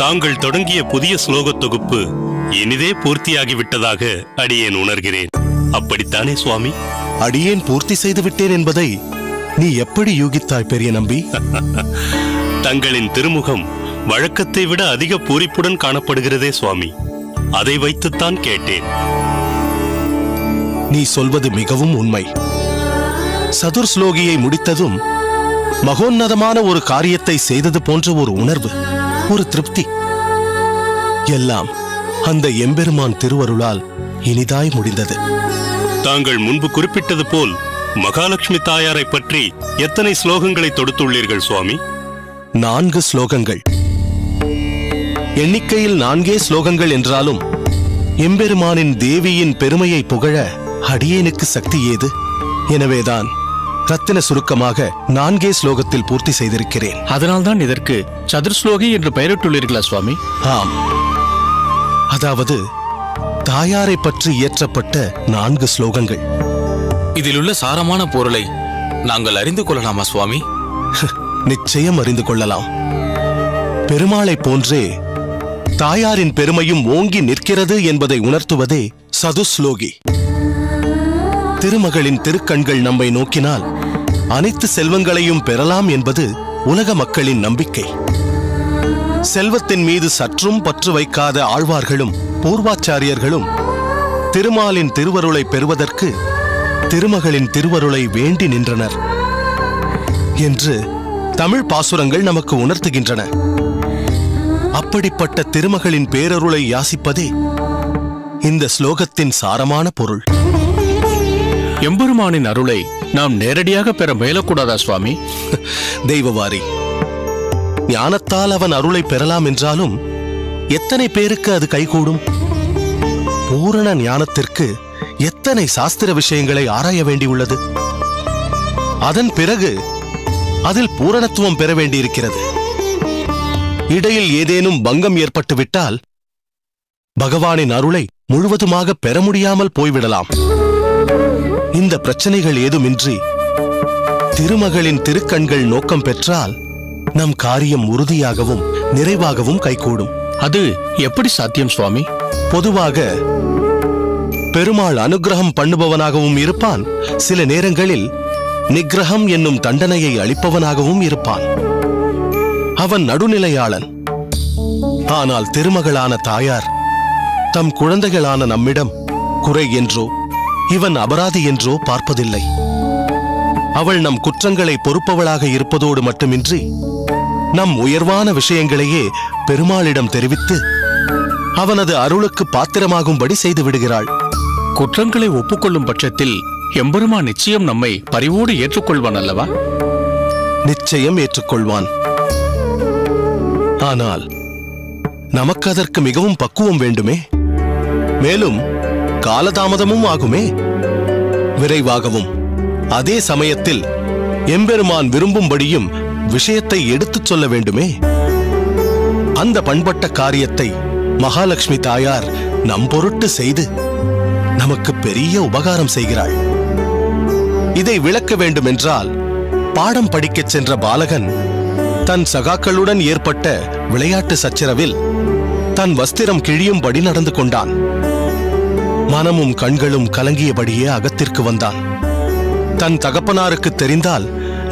தாங்கள் தொடங்கிய புதிய ஸ்லோக தொகுப்பு இனிதே பூர்த்தியாகிவிட்டதாக அடியேன் உணர்கிறேன். அப்படித்தானே சுவாமி? அடியேன் பூர்த்தி செய்து விட்டேன் என்பதை நீ எப்படி யூகித்தாய் பெரிய நம்பி? தங்களின் திருமுகம் வழக்கத்தை விட அதிக பூரிப்புடன் காணப்படுகிறதே சுவாமி. அதை வைத்துத்தான் கேட்டேன். நீ சொல்வது மிகவும் உண்மை. சதுர் ஸ்லோகியை முடித்ததும் மகோன்னதமான ஒரு காரியத்தை செய்தது போன்ற ஒரு உணர்வு, ஒரு திருப்தி, எல்லாம் அந்த எம்பெருமான் திருவருளால் இனிதாய் முடிந்தது. தாங்கள் முன்பு குறிப்பிட்டது போல் மகாலட்சுமி தாயாரை பற்றி எத்தனை ஸ்லோகங்களை தொடுத்துள்ளீர்கள் சுவாமி? 4 ஸ்லோகங்கள். எண்ணிக்கையில் 4 ஸ்லோகங்கள் என்றாலும் எம்பெருமானின் தேவியின் பெருமையை புகழ அடியேனுக்கு சக்தி ஏது? எனவேதான் ரத்தின சுருக்கமாக 4 ஸ்லோகத்தில் பூர்த்தி செய்திருக்கிறேன். அதனால்தான் இதற்கு சதுர்ஸ்லோகி என்று பெயரிட்டுள்ளீர்களா சுவாமி? ஆம், அதாவது தாயாரை பற்றி இயற்றப்பட்ட 4 ஸ்லோகங்கள். இதிலுள்ள சாரமான பொருளை நாங்கள் அறிந்து கொள்ளலாமா சுவாமி? நிச்சயம் அறிந்து கொள்ளலாம். பெருமாளை போன்றே தாயாரின் பெருமையும் ஓங்கி நிற்கிறது என்பதை உணர்த்துவதே சதுஸ்லோகி. திருமகளின் திருக்கண்கள் நம்மை நோக்கினால் அனைத்து செல்வங்களையும் பெறலாம் என்பது உலக மக்களின் நம்பிக்கை. செல்வத்தின் மீது சற்றும் பற்று வைக்காத ஆழ்வார்களும் பூர்வாச்சாரியர்களும் திருமாலின் திருவருளை பெறுவதற்கு திருமகளின் திருவருளை வேண்டி நின்றனர் என்று தமிழ் பாசுரங்கள் நமக்கு உணர்த்துகின்றன. அப்படிப்பட்ட திருமகளின் பேரருளை யாசிப்பதே இந்த ஸ்லோகத்தின் சாரமான பொருள். எம்பெருமானின் அருளை நாம் நேரடியாக பெற முயலக்கூடாதா சுவாமி? தெய்வவாரி, ஞானத்தால் அவன் அருளை பெறலாம் என்றாலும் எத்தனை பேருக்கு அது கைகூடும்? பூரண ஞானத்திற்கு எத்தனை சாஸ்திர விஷயங்களை ஆராய வேண்டியுள்ளது. அதன் பிறகு அதில் பூரணத்துவம் பெற வேண்டியிருக்கிறது. இடையில் ஏதேனும் பங்கம் ஏற்பட்டுவிட்டால் பகவானின் அருளை முழுவதுமாக பெற முடியாமல் போய்விடலாம். இந்த பிரச்சனைகள் ஏதுமின்றி திருமகளின் திருக்கண்கள் நோக்கம் பெற்றால் நம் காரியம் உறுதியாகவும் நிறைவாகவும் கைகூடும். அது எப்படி சாத்தியம் சுவாமி? பொதுவாக பெருமாள் அனுகிரகம் பண்ணுபவனாகவும் இருப்பான், சில நேரங்களில் நிகிரகம் என்னும் தண்டனையை அளிப்பவனாகவும் இருப்பான். அவன் நடுநிலையாளன். ஆனால் திருமகளான தாயார் தம் குழந்தைகளான நம்மிடம் குறை என்றோ இவன் அபராதி என்றோ பார்ப்பதில்லை. அவள் நம் குற்றங்களை பொறுப்பவளாக இருப்பதோடு மட்டுமின்றி நம் உயர்வான விஷயங்களையே பெருமாளிடம் தெரிவித்து அவனது அருளுக்கு பாத்திரமாகும்படி செய்து விடுகிறாள். குற்றங்களை ஒப்புக்கொள்ளும் பட்சத்தில் எம்பெருமான் நிச்சயம் நம்மை பரிவோடு ஏற்றுக்கொள்வான் அல்லவா? நிச்சயம் ஏற்றுக்கொள்வான். ஆனால் நமக்கு அதற்கு மிகவும் பக்குவம் வேண்டுமே. மேலும் காலதாமதமும் ஆகுமே. விரைவாகவும் அதே சமயத்தில் எம்பெருமான் விரும்பும்படியும் விஷயத்தை எடுத்துச் சொல்ல வேண்டுமே. அந்த பண்பட்ட காரியத்தை மகாலட்சுமி தாயார் நம் பொருட்டு செய்து நமக்கு பெரிய உபகாரம் செய்கிறாள். இதை விளக்க வேண்டுமென்றால் பாடம் படிக்கச் சென்ற பாலகன் தன் சகாக்களுடன் ஏற்பட்ட விளையாட்டு சச்சரவில் தன் வஸ்திரம் கிழியும்படி நடந்து கொண்டான். மனமும் கண்களும் கலங்கியபடியே அகத்திற்கு வந்தான். தன் தகப்பனாருக்கு தெரிந்தால்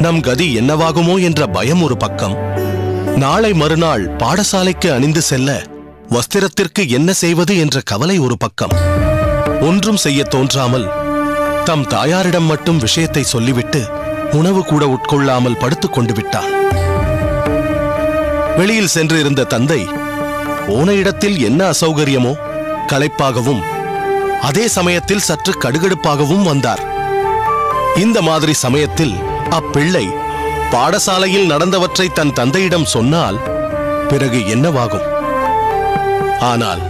நம் கதி என்னவாகுமோ என்ற பயம் ஒரு பக்கம், நாளை மறுநாள் பாடசாலைக்கு அணிந்து செல்ல வஸ்திரத்திற்கு என்ன செய்வது என்ற கவலை ஒரு பக்கம். ஒன்றும் செய்ய தோன்றாமல் தம் தாயாரிடம் மட்டும் விஷயத்தை சொல்லிவிட்டு உணவு கூட உட்கொள்ளாமல் படுத்துக் கொண்டு விட்டான். வெளியில் சென்றிருந்த தந்தை போன இடத்தில் என்ன அசௌகரியமோ களைப்பாகவும் அதே சமயத்தில் சற்று கடுகடுப்பாகவும் வந்தார். இந்த மாதிரி சமயத்தில் அப்பிள்ளை பாடசாலையில் நடந்தவற்றை தன் தந்தையிடம் சொன்னால் பிறகு என்னவாகும்? ஆனால்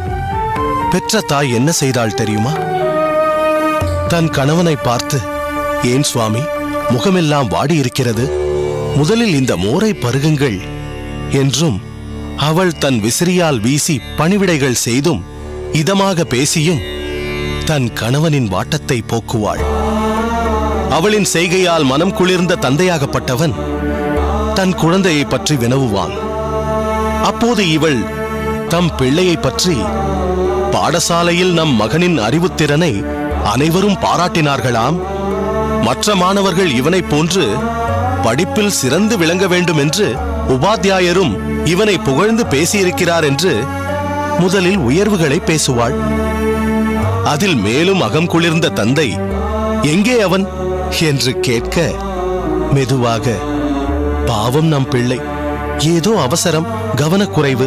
பெற்ற தாய் என்ன செய்தாள் தெரியுமா? தன் கணவனை பார்த்து, ஏன் சுவாமி முகமெல்லாம் வாடியிருக்கிறது, முதலில் இந்த மோரை பருகுங்கள் என்றும் அவள் தன் விசிறியால் வீசி பணிவிடைகள் செய்தும் இதமாக பேசியும் தன் கணவனின் வாட்டத்தை போக்குவாள். அவளின் செய்கையால் மனம் குளிர்ந்த தந்தையாகப்பட்டவன் தன் குழந்தையை பற்றி வினவுவான். அப்போது இவள் தம் பிள்ளையை பற்றி, பாடசாலையில் நம் மகனின் அறிவுத்திறனை அனைவரும் பாராட்டினார்களாம். மற்ற மாணவர்கள் இவனைப் போன்று படிப்பில் சிறந்து விளங்க வேண்டும் என்று உபாத்தியாயரும் இவனை புகழ்ந்து பேசியிருக்கிறார் என்று முதலில் உயர்வுகளை பேசுவாள். அதில் மேலும் அகம் குளிர்ந்த தந்தை, எங்கே அவன் என்று கேட்க, மெதுவாக, பாவம் நம் பிள்ளை, ஏதோ அவசரம், கவனக்குறைவு,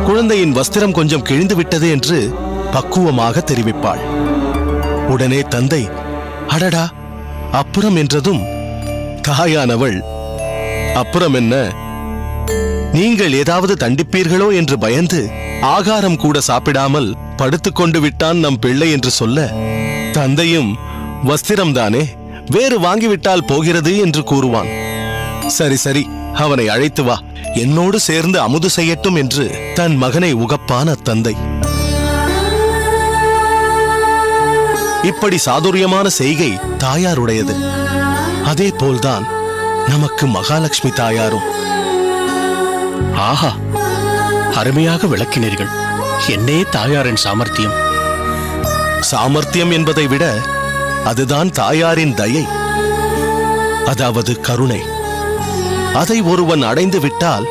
குழந்தையின் வஸ்திரம் கொஞ்சம் கிழிந்து விட்டது என்று பக்குவமாக தெரிவிப்பாள். உடனே தந்தை, அடடா அப்புறம் என்றதும் தாயானவள், அப்புறம் என்ன, நீங்கள் ஏதாவது தண்டிப்பீர்களோ என்று பயந்து ஆகாரம் கூட சாப்பிடாமல் படுத்துக்கொண்டு விட்டான் நம் பிள்ளை என்று சொல்ல, தந்தையும் வஸ்திரம்தானே, வேறு வாங்கிவிட்டால் போகிறது என்று கூறுவான். சரி சரி, அவனை அழைத்து வா, என்னோடு சேர்ந்து அமுது செய்யட்டும் என்று தன் மகனை உகப்பான தந்தை. இப்படி சாதுரியமான செய்கை தாயாருடையது. அதே போல்தான் நமக்கு மகாலட்சுமி தாயாரும். ஆஹா, அருமையாக விளக்கினீர்கள். என்னே தாயாரின் சாமர்த்தியம். சாமர்த்தியம் என்பதை விட அதுதான் தாயாரின் தயை, அதாவது கருணை. அதை ஒருவன் அடைந்து விட்டால்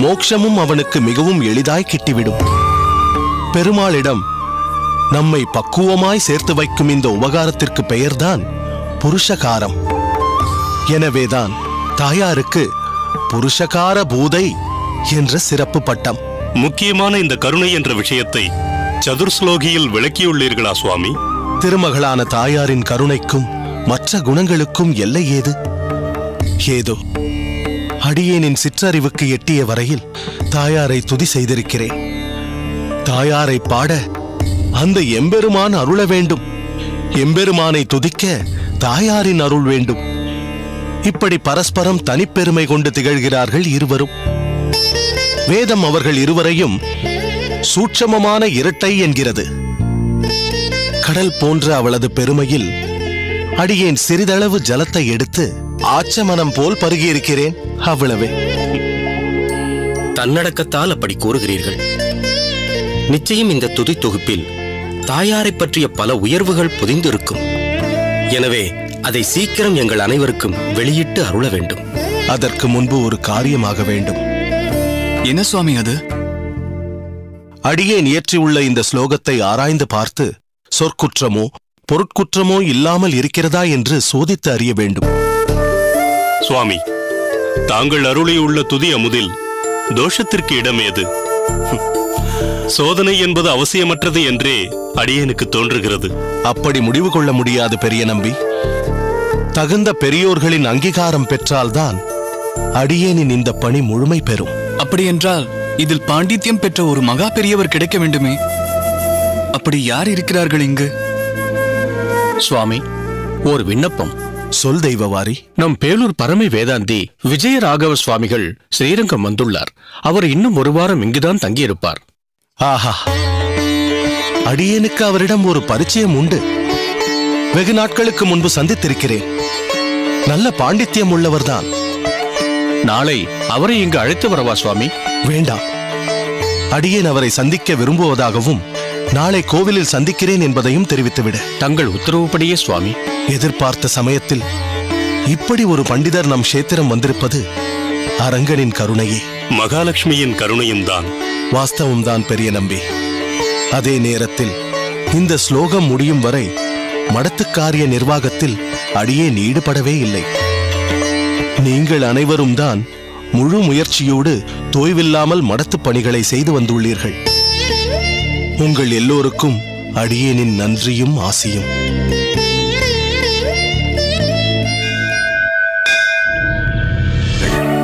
மோட்சமும் அவனுக்கு மிகவும் எளிதாய் கிட்டிவிடும். பெருமாளிடம் நம்மை பக்குவமாய் சேர்த்து வைக்கும் இந்த உபகாரத்திற்கு பெயர்தான் புருஷகாரம். எனவேதான் தாயாருக்கு புருஷகார பூதை என்ற சிறப்பு பட்டம். முக்கியமான இந்த கருணை என்ற விஷயத்தை சதுர்ஸ்லோகியில் விளக்கியுள்ளீர்களா சுவாமி? திருமகளான தாயாரின் கருணைக்கும் மற்ற குணங்களுக்கும் எல்லை ஏது? ஏதோ அடியேனின் சிற்றறிவுக்கு எட்டிய வரையில் தாயாரை துதி செய்திருக்கிறேன். தாயாரை பாட அந்த எம்பெருமான் அருள வேண்டும், எம்பெருமானை துதிக்க தாயாரின் அருள் வேண்டும். இப்படி பரஸ்பரம் தனிப்பெருமை கொண்டு திகழ்கிறார்கள் இருவரும். வேதம் அவர்கள் இருவரையும் சூட்சமமான இரட்டை என்கிறது. கடல் போன்ற அவளது பெருமையில் அடியேன் சிறிதளவு ஜலத்தை எடுத்து ஆச்சமனம் போல் பருகியிருக்கிறேன், அவ்வளவே. தன்னடக்கத்தால் அப்படி கூறுகிறீர்கள். நிச்சயம் இந்த துதி தொகுப்பில் தாயாரை பற்றிய பல உயர்வுகள் புதிந்திருக்கும். எனவே அதை சீக்கிரம் எங்கள் அனைவருக்கும் வெளியிட்டு அருள வேண்டும். அதற்கு முன்பு ஒரு காரியமாக வேண்டும். என்ன சுவாமி அது? அடியேன் இயற்றியுள்ள இந்த ஸ்லோகத்தை ஆராய்ந்து பார்த்து சொற்குற்றமோ பொருட்குற்றமோ இல்லாமல் இருக்கிறதா என்று சோதித்து அறிய வேண்டும். சுவாமி, தாங்கள் அருளியுள்ள துதி அமுதில் தோஷத்திற்கு இடமேது? சோதனை என்பது அவசியமற்றது என்றே அடியேனுக்கு தோன்றுகிறது. அப்படி முடிவு கொள்ள முடியாது பெரிய நம்பி. தகுந்த பெரியோர்களின் அங்கீகாரம் பெற்றால்தான் அடியேனின் இந்த பணி முழுமை பெறும். அப்படியென்றால் இதில் பாண்டித்யம் பெற்ற ஒரு மகா பெரியவர் கிடைக்க வேண்டுமே. அப்படி யார் இருக்கிறார்கள் இங்கு? சுவாமி, ஒரு விண்ணப்பம். சொல் தெய்வவாரி. நம் பேலூர் பரமை வேதாந்தி விஜயராகவ சுவாமிகள் ஸ்ரீரங்கம் வந்துள்ளார். அவர் இன்னும் ஒரு வாரம் இங்குதான் தங்கியிருப்பார். ஆஹா, அடியேனுக்கு அவரிடம் ஒரு பரிச்சயம் உண்டு. வெகு நாட்களுக்கு முன்பு சந்தித்திருக்கிறேன். நல்ல பாண்டித்யம் உள்ளவர்தான். நாளை அவரை இங்கு அழைத்து வரவா சுவாமி? வேண்டாம். அடியேன் அவரை சந்திக்க விரும்புவதாகவும் நாளை கோவிலில் சந்திக்கிறேன் என்பதையும் தெரிவித்துவிட. தங்கள் உத்தரவுப்படியே சுவாமி. எதிர்பார்த்த சமயத்தில் இப்படி ஒரு பண்டிதர் நம் கஷேத்திரம் வந்திருப்பது அரங்கனின் கருணையே, மகாலட்சுமியின் கருணையும் தான். வாஸ்தவம்தான் பெரிய நம்பி. அதே நேரத்தில் இந்த ஸ்லோகம் முடியும் வரை மடத்துக்காரிய நிர்வாகத்தில் அடியேன் ஈடுபடவே இல்லை. நீங்கள் அனைவரும் தான் முழு முயற்சியோடு தோய்வில்லாமல் மடத்துப் பணிகளை செய்து வந்துள்ளீர்கள். உங்கள் எல்லோருக்கும் அடியேனின் நன்றியும் ஆசியும்.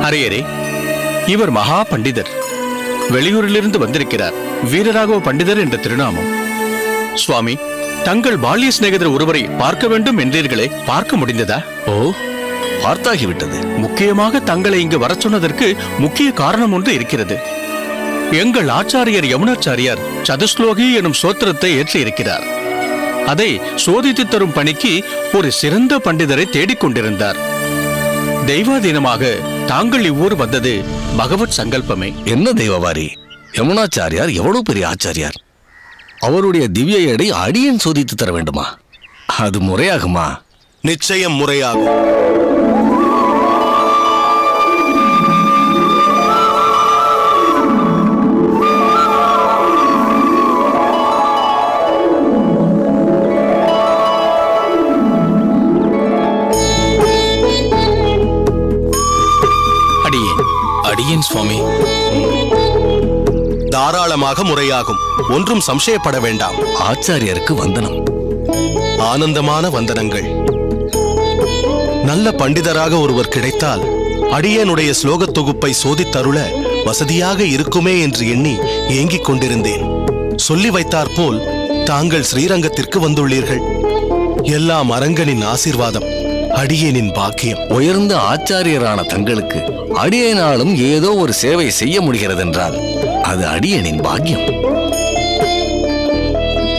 அரையரே, இவர் மகா பண்டிதர். வெளியூரிலிருந்து வந்திருக்கிறார். வீரராகவ பண்டிதர் என்ற திருநாமம். சுவாமி, தங்கள் பால்ய சிநேகிதர் ஒருவரை பார்க்க வேண்டும் என்றீர்களே, பார்க்க முடிந்ததா? ஓ, பார்த்தாகிவிட்டது. முக்கியமாக தங்களை இங்கு வரச் சொன்னதற்கு முக்கிய காரணம் ஒன்று இருக்கிறது. எங்கள் ஆச்சாரியர் யமுனாச்சாரியார் சதுஸ்லோகி எனும் சோத்திரத்தை ஏற்றி இருக்கிறார். அதை சோதித்து தரும் பணிக்கு ஒரு சிறந்த பண்டிதரை தேடிக்கொண்டிருந்தார். தெய்வாதீனமாக தாங்கள் இவ்வூர் வந்தது பகவத் சங்கல்பமே. என்ன தெய்வவாரி, யமுனாச்சாரியார் எவ்வளவு பெரிய ஆச்சாரியார். அவருடைய திவ்ய எடை அடியேன் சோதித்து தர வேண்டுமா? அது முறையாகுமா? நிச்சயம் முறையாகும். அடியேன் சுவாமி. தாராளமாக முறையாகும். ஒன்றும் சம்சயப்பட வேண்டாம். ஆச்சாரியருக்கு வந்தனம். ஆனந்தமான வந்தனங்கள். நல்ல பண்டிதராக ஒருவர் கிடைத்தால் அடியேனுடைய ஸ்லோகத் தொகுப்பை சோதித்தருள வசதியாக இருக்குமே என்று எண்ணி ஏங்கிக் கொண்டிருந்தேன். சொல்லி வைத்தாற்போல் தாங்கள் ஸ்ரீரங்கத்திற்கு வந்துள்ளீர்கள். எல்லாம் அரங்கனின் ஆசீர்வாதம், அடியேனின் பாக்கியம். உயர்ந்த ஆச்சாரியரான தங்களுக்கு அடியேனாலும் ஏதோ ஒரு சேவை செய்ய முடிகிறதென்றால் அது அடியேனின் பாக்கியம்.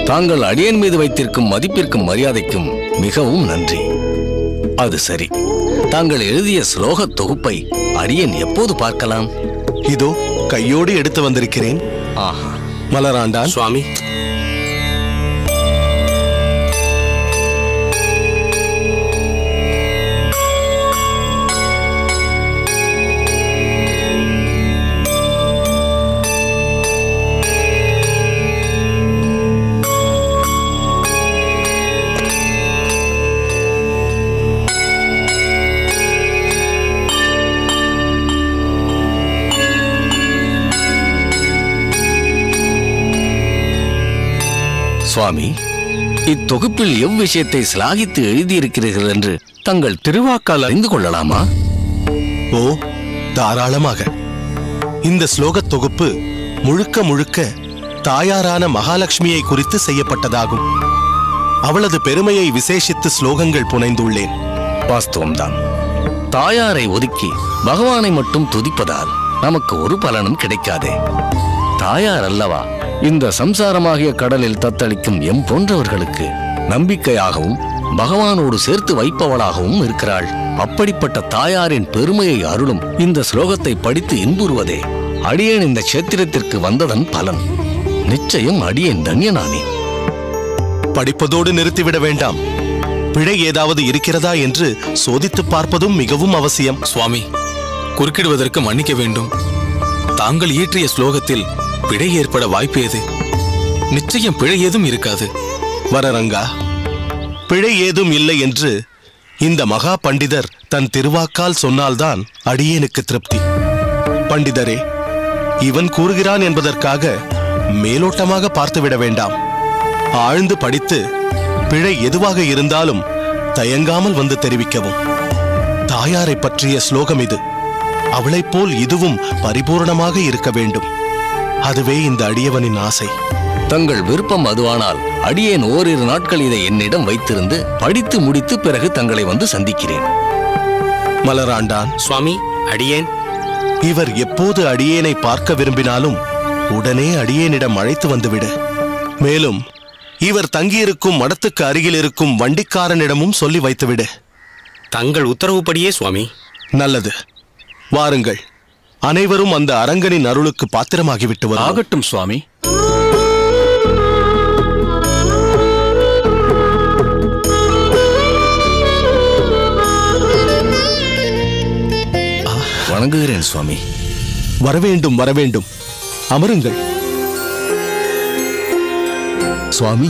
தாங்கள் அடியேன் மீது வைத்திருக்கும் மதிப்பிற்கும் மரியாதைக்கும் மிகவும் நன்றி. அது சரி, தாங்கள் எழுதிய ஸ்லோக தொகுப்பை அடியேன் எப்போது பார்க்கலாம்? இதோ கையோடு எடுத்து வந்திருக்கிறேன். ஆஹா. மலராண்டான் சுவாமி, சுவாமி, இத்தொகுப்பில் எவ்விஷயத்தை சிலாகித்து எழுதியிருக்கிறீர்கள் என்று தங்கள் திருவாக்கால் அறிந்து கொள்ளலாமா? ஓ, தாராளமாக. இந்த ஸ்லோகத் தொகுப்பு முழுக்க முழுக்க தாயாரான மகாலட்சுமியை குறித்து செய்யப்பட்டதாகும். அவளது பெருமையை விசேஷித்து ஸ்லோகங்கள் புனைந்துள்ளேன். வாஸ்தவம்தான். தாயாரை ஒதுக்கி பகவானை மட்டும் துதிப்பதால் நமக்கு ஒரு பலனும் கிடைக்காதே. தாயார் அல்லவா இந்த சம்சாரமாகிய கடலில் தத்தளிக்கும் எம் போன்றவர்களுக்கு நம்பிக்கையாகவும் பகவானோடு சேர்த்து வைப்பவளாகவும் இருக்கிறாள். அப்படிப்பட்ட தாயாரின் பெருமையை அருளும் இந்த ஸ்லோகத்தை படித்து இன்புறுவதே அடியேன் இந்த கஷேத்திரத்திற்கு வந்ததன் பலன். நிச்சயம் அடியேன் தன்யனானேன். படிப்பதோடு நிறுத்திவிட வேண்டாம். பிழை ஏதாவது இருக்கிறதா என்று சோதித்து பார்ப்பதும் மிகவும் அவசியம். சுவாமி, குறுக்கிடுவதற்கு மன்னிக்க வேண்டும். தாங்கள் இயற்றிய ஸ்லோகத்தில் பிழை ஏற்பட வாய்ப்பு ஏது? நிச்சயம் பிழை ஏதும் இருக்காது. வரரங்கா, பிழை ஏதும் இல்லை என்று இந்த மகா பண்டிதர் தன் திருவாக்கால் சொன்னால்தான் அடியேனுக்கு திருப்தி. பண்டிதரே, இவன் கூறுகிறான் என்பதற்காக மேலோட்டமாக பார்த்துவிட வேண்டாம். ஆழ்ந்து படித்து பிழை எதுவாக இருந்தாலும் தயங்காமல் வந்து தெரிவிக்கவும். தாயாரை பற்றிய ஸ்லோகம் இது. அவளைப் போல் இதுவும் பரிபூர்ணமாக இருக்க வேண்டும். அதுவே இந்த அடியவனின் ஆசை. தங்கள் விருப்பம் அதுவானால் அடியேன் ஓரிரு நாட்கள் இதை என்னிடம் வைத்திருந்து படித்து முடித்து பிறகு தங்களை வந்து சந்திக்கிறேன். மலராண்டான் சுவாமி, அடியேன். இவர் எப்போது அடியேனை பார்க்க விரும்பினாலும் உடனே அடியேனிடம் அழைத்து வந்துவிடு. மேலும் இவர் தங்கியிருக்கும் மடத்துக்கு அருகில் இருக்கும் வண்டிக்காரனிடமும் சொல்லி வைத்துவிடு. தங்கள் உத்தரவுப்படியே சுவாமி. நல்லது. வாருங்கள், அனைவரும் அந்த அரங்கனின் அருளுக்கு பாத்திரமாகிவிட்டு வரும். ஆகட்டும் சுவாமி. வணங்குகிறேன் சுவாமி. வரவேண்டும், வரவேண்டும். அமருங்கள். சுவாமி,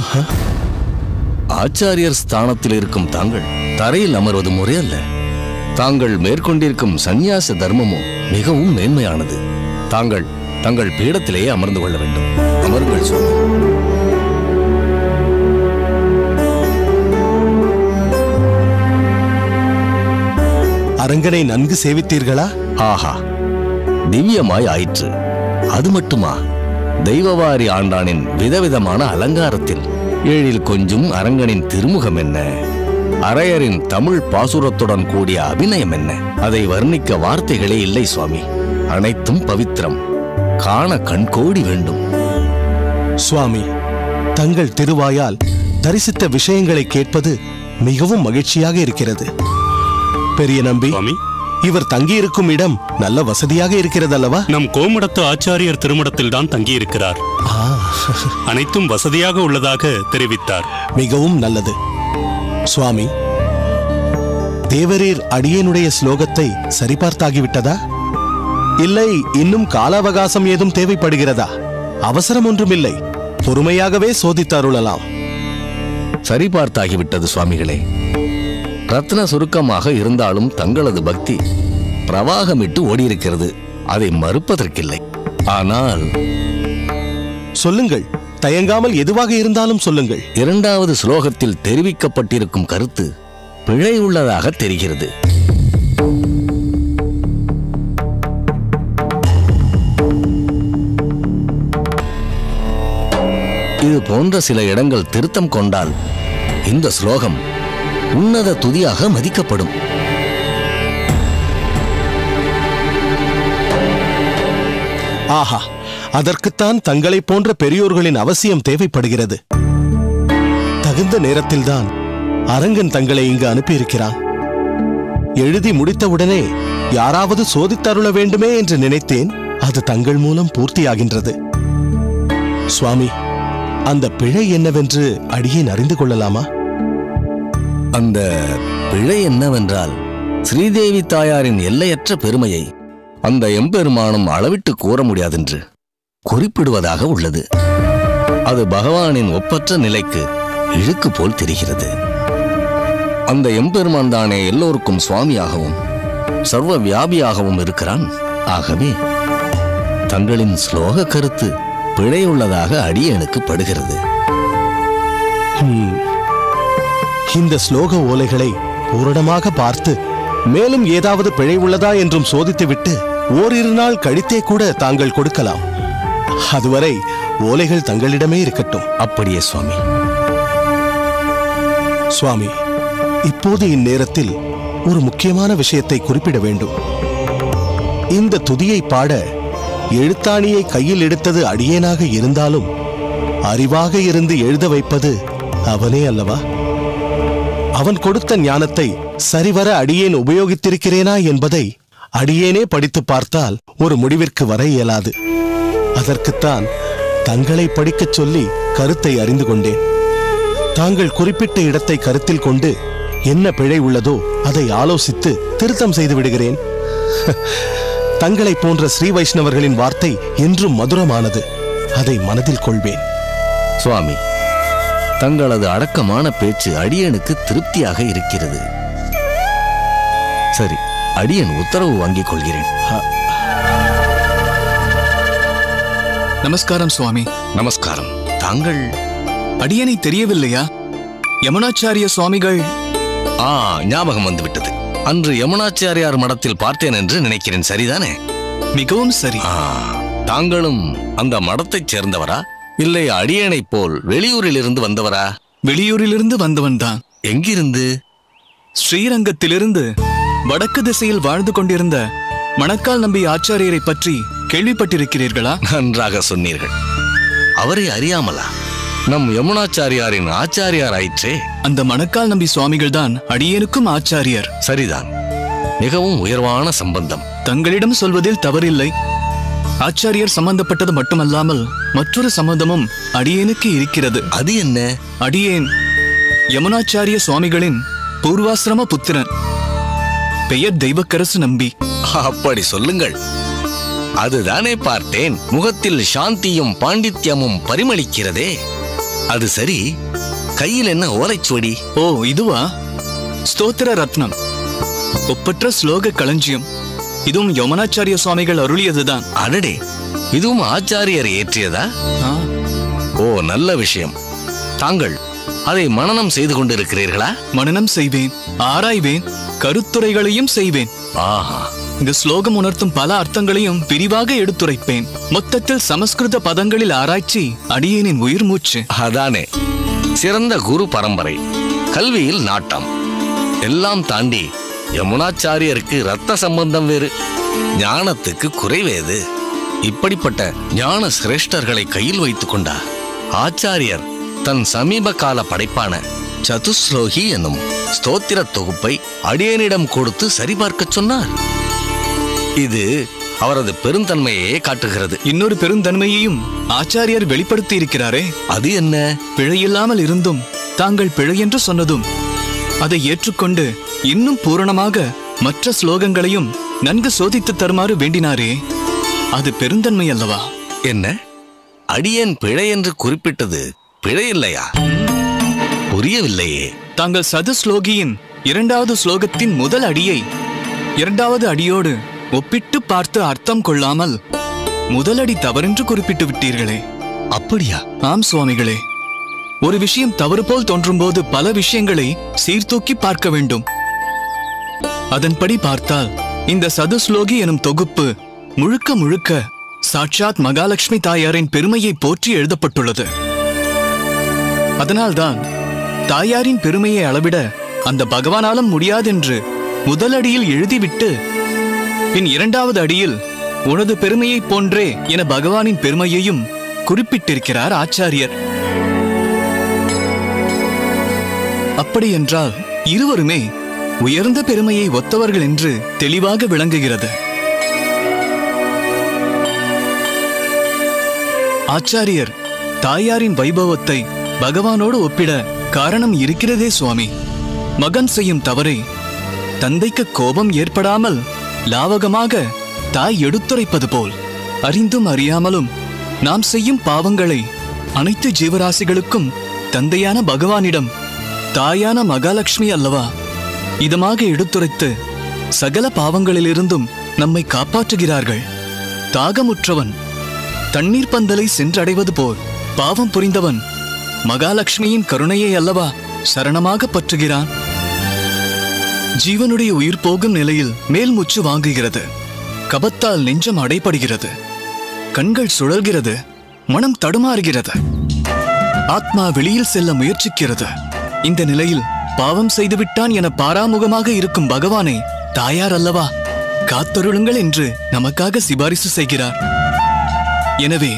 ஆச்சாரியர் ஸ்தானத்தில் இருக்கும் தாங்கள் தரையில் அமர்வது முறையல்ல. தாங்கள் மேற்கொண்டிருக்கும் சந்நியாச தர்மமும் மிகவும் மேன்மையானது. தாங்கள் தங்கள் பீடத்திலேயே அமர்ந்து கொள்ள வேண்டும். அமருங்கள் சுவாமி. அரங்கனை நன்கு சேவித்தீர்களா? ஆஹா, திவ்யமாய் ஆயிற்று. அது மட்டுமா, தெய்வவாரி ஆண்டானின் விதவிதமான அலங்காரத்தில் ஏழில் கொஞ்சம் அரங்கனின் திருமுகம் என்ன, அரையரின் தமிழ் பாசுரத்துடன் கூடிய அபிநயம் என்ன, அதை வர்ணிக்க வார்த்தைகளே இல்லை சுவாமி. அனைத்தும் பவித்திரம், காண கண்கோடி வேண்டும். சுவாமி, தங்கள் திருவாயால் தரிசித்த விஷயங்களை கேட்பது மிகவும் மகிழ்ச்சியாக இருக்கிறது. பெரிய நம்பி, இவர் தங்கியிருக்கும் இடம் நல்ல வசதியாக இருக்கிறதல்லவா? நம் கோமடத்து ஆச்சாரியர் திருமடத்தில் தான் தங்கியிருக்கிறார். அனைத்தும் வசதியாக உள்ளதாக தெரிவித்தார். மிகவும் நல்லது. சுவாமி, தேவரீர் அடியேனுடைய ஸ்லோகத்தை சரிபார்த்தாகிவிட்டதா? இல்லை இன்னும் கால அவகாசம் ஏதும் தேவைப்படுகிறதா? அவசரம் ஒன்றுமில்லை, பொறுமையாகவே சோதித்தருளலாம். சரிபார்த்தாகிவிட்டது சுவாமிகளே. ரத்ன சுருக்கமாக இருந்தாலும் தங்களது பக்தி பிரவாகமிட்டு ஓடியிருக்கிறது. அதை மறுப்பதற்கில்லை. ஆனால் சொல்லுங்கள், தயங்காமல் எதுவாக இருந்தாலும் சொல்லுங்கள். இரண்டாவது ஸ்லோகத்தில் தெரிவிக்கப்பட்டிருக்கும் கருத்து பிழை உள்ளதாக தெரிகிறது. இது போன்ற சில இடங்கள் திருத்தம் கொண்டால் இந்த ஸ்லோகம் உன்னத துதியாக மதிக்கப்படும். ஆஹா, அதற்குத்தான் தங்களை போன்ற பெரியோர்களின் அவசியம் தேவைப்படுகிறது. தகுந்த நேரத்தில்தான் அரங்கன் தங்களை இங்கு அனுப்பியிருக்கிறான். எழுதி முடித்தவுடனே யாராவது சோதித்தருள வேண்டுமே என்று நினைத்தேன். அது தங்கள் மூலம் பூர்த்தியாகின்றது. சுவாமி, அந்த பிழை என்னவென்று அடியேன் அறிந்து கொள்ளலாமா? அந்த பிழை என்னவென்றால், ஸ்ரீதேவி தாயாரின் எல்லையற்ற பெருமையை அந்த எம்பெருமானும் அளவிட்டு கூற முடியாதென்று குறிப்பிடுவதாக உள்ளது. அது பகவானின் ஒப்பற்ற நிலைக்கு இழுக்கு போல் தெரிகிறது. அந்த எம்பெருமான் தானே எல்லோருக்கும் சுவாமியாகவும் சர்வ வியாபியாகவும் இருக்கிறான். ஆகவே தங்களின் ஸ்லோக கருத்து பிழையுள்ளதாக அடியேனுக்கு படுகிறது. இந்த ஸ்லோக ஓலைகளை பூரணமாக பார்த்து மேலும் ஏதாவது பிழை உள்ளதா என்றும் சோதித்துவிட்டு ஓரிரு நாள் கழித்தே கூட தாங்கள் கொடுக்கலாம். அதுவரை ஓலைகள் தங்களிடமே இருக்கட்டும். அப்படியே சுவாமி. சுவாமி, இப்போது இந்நேரத்தில் ஒரு முக்கியமான விஷயத்தை குறிப்பிட வேண்டும். இந்த துதியை பாட எழுத்தாணியை கையில் எடுத்தது அடியேனாக இருந்தாலும் அறிவாக இருந்து எழுத வைப்பது அவனே அல்லவா? அவன் கொடுத்த ஞானத்தை சரிவர அடியேன் உபயோகித்திருக்கிறேனா என்பதை அடியேனே படித்து பார்த்தால் ஒரு முடிவிற்கு வர இயலாது. அதற்குத்தான் தங்களை படிக்கச் சொல்லி கருத்தை அறிந்து கொண்டேன். தாங்கள் குறிப்பிட்ட இடத்தை கருத்தில் கொண்டு என்ன பிழை உள்ளதோ அதை ஆலோசித்து திருத்தம் செய்து விடுகிறேன். தங்களை போன்ற ஸ்ரீ வைஷ்ணவர்களின் வார்த்தை என்றும் மதுரமானது. அதை மனதில் கொள்வேன். சுவாமி, தங்களது அடக்கமான பேச்சு அடியனுக்கு திருப்தியாக இருக்கிறது. சரி, அடியன் உத்தரவு வாங்கிக் கொள்கிறேன். நமஸ்காரம் சுவாமி. நமஸ்காரம். தாங்கள் அடியனை தெரியவில்லையா? யமுனாச்சாரிய சுவாமிகள். ஞாபகம் வந்துவிட்டது. அன்று யமுனாச்சாரியார் மடத்தில் பார்த்தேன் என்று நினைக்கிறேன். சரிதானே? மிகவும் சரி. தாங்களும் அந்த மடத்தைச் சேர்ந்தவரா, இல்லை அடியனைப் போல் வெளியூரிலிருந்து வந்தவரா? வெளியூரிலிருந்து வந்தவன்தான். எங்கிருந்து? ஸ்ரீரங்கத்திலிருந்து. வடக்கு திசையில் வாழ்ந்து கொண்டிருந்த மணக்கால் நம்பி ஆச்சாரியரை பற்றி கேள்விப்பட்டிருக்கிறீர்களா? நன்றாக சொன்னீர்கள். அவரை அறியாமலா? நம் யமுனாச்சாரியாரின் ஆச்சாரியார் ஆயிற்றே. அந்த மணக்கால் நம்பி சுவாமிகள் தான் அடியேனுக்கும் ஆச்சாரியர். சரிதான். மிகவும் உயர்வான சம்பந்தம். தங்களிடம் சொல்வதில் தவறில்லை. ஆச்சாரியர் சம்பந்தப்பட்டது மட்டுமல்லாமல் மற்றொரு சம்பந்தமும் அடியேனுக்கு இருக்கிறது. அது என்ன? அடியேன் யமுனாச்சாரிய சுவாமிகளின் பூர்வாசிரம புத்திரன். பெயர் தெய்வக்கரசு நம்பி. அப்படி சொல்லுங்கள். அதுதானே பார்த்தேன். முகத்தில் சாந்தியும் பாண்டித்யமும் பரிமளிக்கிறதே. அது சரி, கையில் என்ன ஓலைச்சுவடி? ஓ, இதுவா? ஸ்தோத்திர ரத்னம், ஒப்பற்ற ஸ்லோக களஞ்சியம். இதுவும் யமுனாச்சாரிய சுவாமிகள் அருளியதுதான். அடடே, இதுவும் ஆச்சாரியர் ஏற்றியதா? ஓ, நல்ல விஷயம். தாங்கள் அதை மனனம் செய்து கொண்டிருக்கிறீர்களா? மனனம் செய்வேன், ஆராய்வேன், கருத்துரைகளையும் செய்வேன். ஆஹா, இந்த ஸ்லோகம் உணர்த்தும் பல அர்த்தங்களையும் விரிவாக எடுத்துரைப்பேன். மொத்தத்தில் சமஸ்கிருத பதங்களில் ஆராய்ச்சி அடியேனின் உயிர் மூச்சு. அதானே, சிறந்த குரு பரம்பரை, கல்வியில் நாட்டம், எல்லாம் தாண்டி யமுனாச்சாரியருக்கு ரத்த சம்பந்தம் வேறு. ஞானத்துக்கு குறைவேது. இப்படிப்பட்ட ஞான சிரேஷ்டர்களை கையில் வைத்துக் கொண்டார் ஆச்சாரியர் தன் சமீப கால படைப்பான சதுஸ்லோகி என்னும் ஸ்தோத்திர தொகுப்பை அடியேனிடம் கொடுத்து சரிபார்க்கச் சொன்னார். இது அவரது பெருந்தன்மையே காட்டுகிறது. இன்னொரு பெருந்தன்மையையும் ஆச்சாரியர் வெளிப்படுத்தி இருக்கிறாரே. அது என்ன? பிழையில்லாமல் இருந்தும் தாங்கள் பிழை என்று சொன்னதும் அதை ஏற்றுக்கொண்டு இன்னும் பூரணமாக மற்ற ஸ்லோகங்களையும் நன்கு சோதித்து தருமாறு வேண்டினாரே. அது பெருந்தன்மை அல்லவா? என்ன, அடியேன் பிழை என்று குறிப்பிட்டது பிழை இல்லையா? புரியவில்லையே. தாங்கள் சதுஸ்லோகியின் 2வது ஸ்லோகத்தின் முதல் அடியை 2வது அடியோடு ஒப்பிட்டு பார்த்து அர்த்தம் கொள்ளாமல் முதலடி தவறென்று குறிப்பிட்டு விட்டீர்களே. அப்படியா? ஆம் சுவாமிகளே. ஒரு விஷயம் தவறு போல் தோன்றும் போது பல விஷயங்களை சீர்தூக்கி பார்க்க வேண்டும். அதன்படி பார்த்தால் இந்த சதுஸ்லோகி எனும் தொகுப்பு முழுக்க முழுக்க சாட்சாத் மகாலட்சுமி தாயாரின் பெருமையை போற்றி எழுதப்பட்டுள்ளது. அதனால்தான் தாயாரின் பெருமையை அளவிட அந்த பகவானாலும் முடியாதென்று முதலடியில் எழுதிவிட்டு பின் 2வது அடியில் உனது பெருமையை போன்றே என பகவானின் பெருமையையும் குறிப்பிட்டிருக்கிறார் ஆச்சாரியர். அப்படியென்றால் இருவருமே உயர்ந்த பெருமையை ஒத்தவர்கள் என்று தெளிவாக விளங்குகிறது. ஆச்சாரியர் தாயாரின் வைபவத்தை பகவானோடு ஒப்பிட காரணம் இருக்கிறதே சுவாமி. மகன் செய்யும் தவறை தந்தைக்கு கோபம் ஏற்படாமல் லாவகமாக தாய் எடுத்துரைப்பது போல் அறிந்தும் அறியாமலும் நாம் செய்யும் பாவங்களை அனைத்து ஜீவராசிகளுக்கும் தந்தையான பகவானிடம் தாயான மகாலட்சுமி அல்லவா இதமாக எடுத்துரைத்து சகல பாவங்களிலிருந்தும் நம்மை காப்பாற்றுகிறார்கள். தாகமுற்றவன் தண்ணீர் பந்தலை சென்றடைவது போல் பாவம் புரிந்தவன் மகாலட்சுமியின் கருணையை அல்லவா சரணமாக பற்றுகிறான். ஜீவனுடைய உயிர் போகும் நிலையில் மேல் மூச்சு வாங்குகிறது, கபத்தால் நெஞ்சம் அடைபடுகிறது, கண்கள் சுழல்கிறது, மனம் தடுமாறுகிறது, ஆத்மா வெளியில் செல்ல முயற்சிக்கிறது. இந்த நிலையில் பாவம் செய்துவிட்டான் என பாராமுகமாக இருக்கும் பகவானை தாயார் அல்லவா காத்தருளுங்கள் என்று நமக்காக சிபாரிசு செய்கிறார். எனவே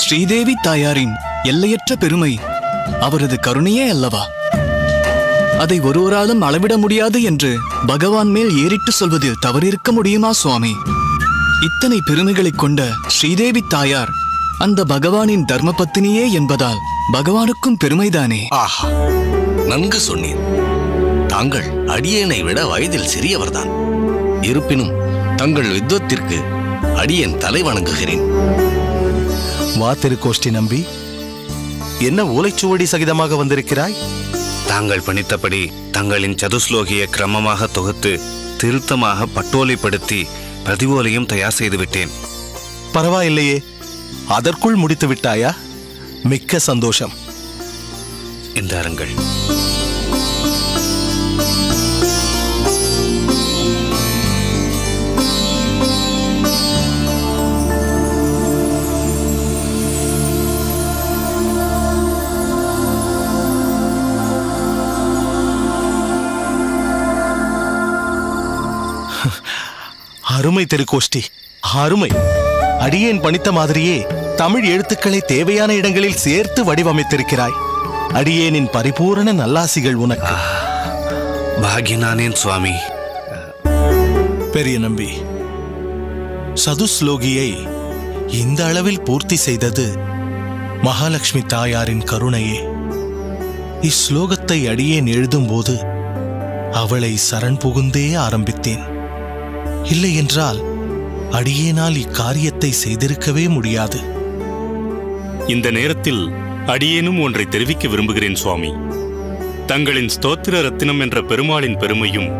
ஸ்ரீதேவி தாயாரின் எல்லையற்ற பெருமை அவரது கருணையே அல்லவா. அதை ஒருவராலும் அளவிட முடியாது என்று பகவான் மேல் ஏறிட்டு சொல்வதில் தவறிருக்க முடியுமா சுவாமி? இத்தனை பெருமைகளைக் கொண்ட ஸ்ரீதேவி தாயார் அந்த பகவானின் தர்மபத்தினியே என்பதால் பகவானுக்கும் பெருமைதானே. ஆஹா, நன்கு சொன்னீர். தாங்கள் அடியேனை விட வயதில் சிறியவர்தான். இருப்பினும் தங்கள் வித்வத்திற்கு அடியேன் தலை வணங்குகிறேன். வா திருக்கோஷ்டி நம்பி, என்ன ஓலைச்சுவடி சகிதமாக வந்திருக்கிறாய்? தாங்கள் பணித்தபடி தங்களின் சதுஸ்லோகிய கிரமமாக தொகுத்து திருத்தமாக பட்டோலைப்படுத்தி பிரதிவோலையும் தயார் செய்து விட்டேன். பரவாயில்லையே, அதற்குள் முடித்து விட்டாயா? மிக்க சந்தோஷம். இந்த அருங்கள். அருமை திருக்கோஷ்டி, அருமை. அடியேன் பணித்த மாதிரியே தமிழ் எழுத்துக்களை தேவையான இடங்களில் சேர்த்து வடிவமைத்திருக்கிறாய். அடியேனின் பரிபூரண நல்லாசிகள் உனக்கு. பாகினானேன் சுவாமி. பெரிய நம்பி, சதுஸ்லோகியை இந்த அளவில் பூர்த்தி செய்தது மகாலட்சுமி தாயாரின் கருணையே. இஸ்லோகத்தை அடியேன் எழுதும்போது அவளை சரண் புகுந்தே ஆரம்பித்தேன். இல்லை என்றால் அடியேனால் இக்காரியத்தை செய்திருக்கவே முடியாது. இந்த நேரத்தில் அடியேனும் ஒன்றை தெரிவிக்க விரும்புகிறேன் சுவாமி. தங்களின் ஸ்தோத்திர ரத்தினம் என்ற பெருமாளின் பெருமையும்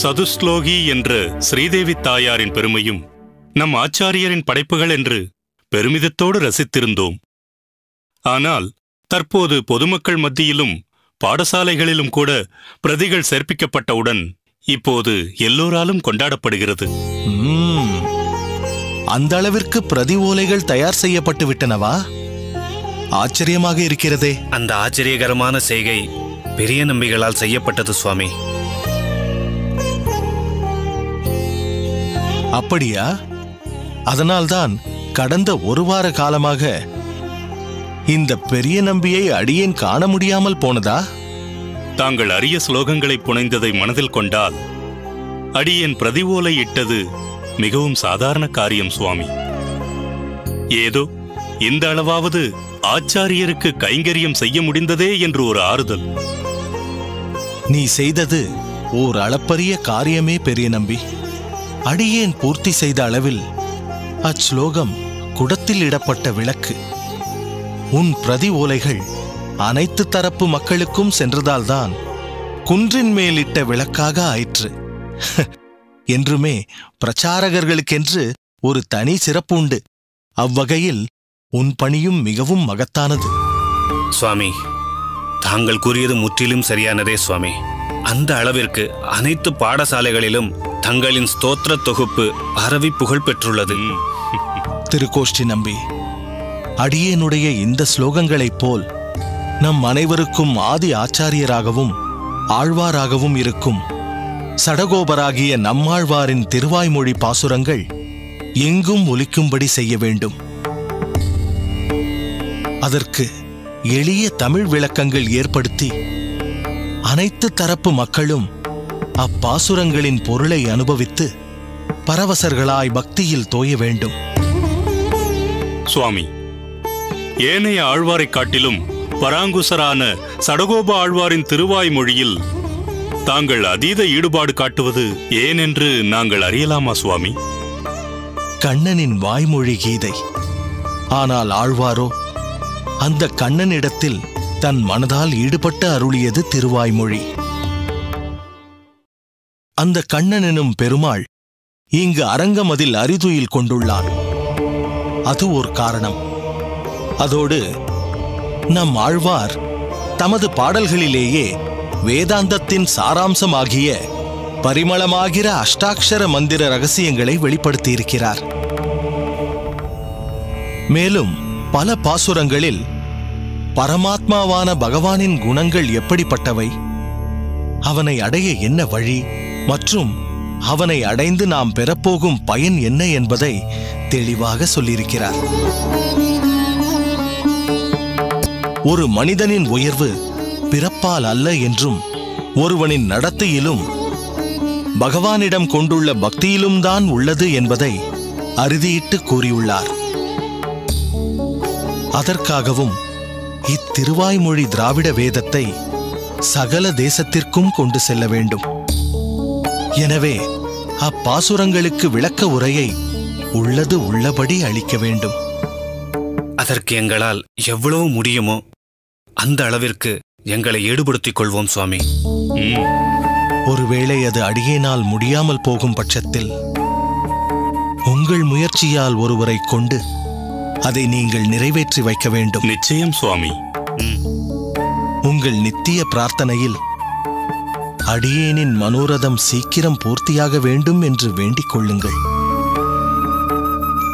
சதுஸ்லோகி என்ற ஸ்ரீதேவி தாயாரின் பெருமையும் நம் ஆச்சாரியரின் படைப்புகள் என்று பெருமிதத்தோடு ரசித்திருந்தோம். ஆனால் தற்போது பொதுமக்கள் மத்தியிலும் பாடசாலைகளிலும் கூட பிரதிகள் சேர்ப்பிக்கப்பட்டவுடன் இப்போது எல்லோராலும் கொண்டாடப்படுகிறது. அந்த அளவிற்கு பிரதி ஓலைகள் தயார் செய்யப்பட்டு விட்டனவா? ஆச்சரியமாக இருக்கிறதே. அந்த ஆச்சரியகரமான செய்கை பெரிய நம்பிகளால் செய்யப்பட்டது சுவாமி. அப்படியா? அதனால்தான் கடந்த ஒரு வார காலமாக இந்த பெரிய நம்பியை அடியேன் காண முடியாமல் போனதா? தாங்கள் அரிய ஸ்லோகங்களை புனைந்ததை மனதில் கொண்டால் அடியேன் பிரதி ஓலை இட்டது மிகவும் சாதாரண காரியம் சுவாமி. ஏதோ இந்த அளவாவது ஆச்சாரியருக்கு கைங்கரியம் செய்ய முடிந்ததே என்று ஒரு ஆறுதல். நீ செய்தது ஓர் அளப்பரிய காரியமே பெரிய நம்பி. அடியேன் பூர்த்தி செய்த அளவில் அச்லோகம் குடத்தில் இடப்பட்ட விளக்கு. உன் பிரதி ஓலைகள் அனைத்து தரப்பு மக்களுக்கும் சென்றதால்தான் குன்றின் மேலிட்ட விளக்காக ஆயிற்று. என்றுமே பிரச்சாரகர்களுக்கென்று ஒரு தனி சிறப்பு உண்டு. அவ்வகையில் உன் பணியும் மிகவும் மகத்தானது. சுவாமி, தாங்கள் கூறியது முற்றிலும் சரியானதே சுவாமி. அந்த அளவிற்கு அனைத்து பாடசாலைகளிலும் தங்களின் ஸ்தோத்திர தொகுப்பு பரவி புகழ் பெற்றுள்ளது. திருக்கோஷ்டி நம்பி, அடியேனுடைய இந்த ஸ்லோகங்களைப் போல் நம் அனைவருக்கும் ஆதி ஆச்சாரியராகவும் ஆழ்வாராகவும் இருக்கும் சடகோபராகிய நம்மாழ்வாரின் திருவாய்மொழி பாசுரங்கள் எங்கும் ஒலிக்கும்படி செய்ய வேண்டும். அதற்கு எளிய தமிழ் விளக்கங்கள் ஏற்படுத்தி அனைத்து தரப்பு மக்களும் அப்பாசுரங்களின் பொருளை அனுபவித்து பரவசர்களாய் பக்தியில் தோய வேண்டும். சுவாமி, ஏனைய ஆழ்வாரைக் காட்டிலும் பராங்குசரான சடகோப ஆழ்வாரின் திருவாய்மொழியில் தாங்கள் அதீத ஈடுபாடு காட்டுவது ஏனென்று நாங்கள் அறியலாமா சுவாமி? கண்ணனின் வாய்மொழி கீதை. ஆனால் ஆழ்வாரோ அந்த கண்ணனிடத்தில் தன் மனதால் ஈடுபட்டு அருளியது திருவாய்மொழி. அந்த கண்ணன் எனும் பெருமாள் இங்கு அரங்கமதில் அரிதுயில் கொண்டுள்ளான். அது ஒரு காரணம். அதோடு நம் ஆழ்வார் தமது பாடல்களிலேயே வேதாந்தத்தின் சாராம்சமாகிய பரிமளமாகிற அஷ்டாட்சர மந்திர ரகசியங்களை வெளிப்படுத்தியிருக்கிறார். மேலும் பல பாசுரங்களில் பரமாத்மாவான பகவானின் குணங்கள் எப்படிப்பட்டவை, அவனை அடைய என்ன வழி மற்றும் அவனை அடைந்து நாம் பெறப்போகும் பயன் என்ன என்பதை தெளிவாக சொல்லியிருக்கிறார். ஒரு மனிதனின் உயர்வு பிறப்பால் அல்ல என்றும் ஒருவனின் நடத்தையிலும் பகவானிடம் கொண்டுள்ள பக்தியிலும் தான் உள்ளது என்பதை அறுதியிட்டு கூறியுள்ளார். அதற்காகவும் இத்திருவாய்மொழி திராவிட வேதத்தை சகல தேசத்திற்கும் கொண்டு செல்ல வேண்டும். எனவே அப்பாசுரங்களுக்கு விளக்க உரையை உள்ளது உள்ளபடி அளிக்க வேண்டும். அதற்கு எங்களால் எவ்வளவு முடியுமோ அந்த அளவிற்கு எங்களை ஈடுபடுத்திக் கொள்வோம் சுவாமி. ஒருவேளை அது அடியேனால் முடியாமல் போகும் பட்சத்தில் உங்கள் முயற்சியால் ஒருவரை கொண்டு அதை நீங்கள் நிறைவேற்றி வைக்க வேண்டும். நிச்சயம் சுவாமி. உங்கள் நித்திய பிரார்த்தனையில் அடியேனின் மனோரதம் சீக்கிரம் பூர்த்தியாக வேண்டும் என்று வேண்டிக் கொள்ளுங்கள்.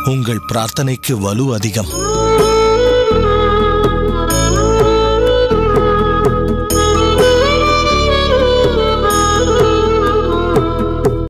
உங்கள் பிரார்த்தனைக்கு வலு அதிகம்.